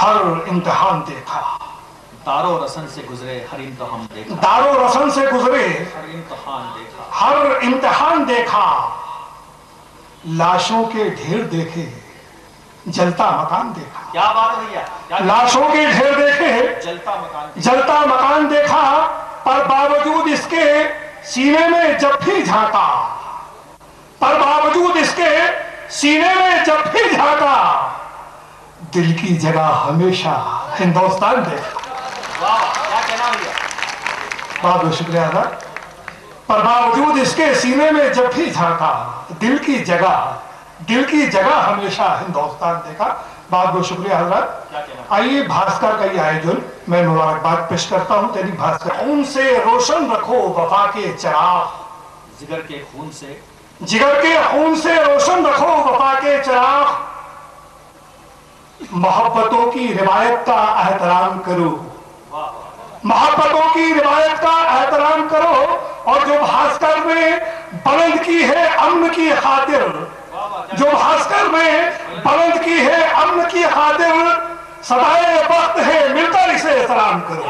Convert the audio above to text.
हर इम्तिहान देखा, दारो रसन से गुजरे हर इम्तिहान देखा, दारो रसन से गुजरे हर इम्तिहान देखा, हर इम्तिहान देखा। लाशों के ढेर देखे, जलता मकान देखा। क्या बात है भैया, लाशों के ढेर देखे, जलता मकान देखा, पर बावजूद इसके सीने में जब भी झांका, पर बावजूद इसके सीने में जब भी झांका, दिल की जगह हमेशा हिंदुस्तान देखा। क्या कहना भैया, बहुत बहुत शुक्रिया अदा। पर बावजूद इसके सीने में जब भी झांका, दिल की जगह हमेशा हिंदुस्तान देखा। बहुत बहुत शुक्रिया हजरत। आइए भास्कर का ये आयोजन मैं मुबारकबाद पेश करता हूँ तेरी भास्कर। खून से रोशन रखो वफा के चिराग, जिगर के खून से रोशन रखो वफा के चिराग। मोहब्बतों की रिवायत का एहतराम करो, मोहब्बतों की रिवायत का एहतराम करो। और जो भास्कर ने बुलंद की है अमन की खातिर, जो भास्कर ने बुलंद की है अमन की खातिर, सदाए वक्त है मिलकर इसे सलाम करो।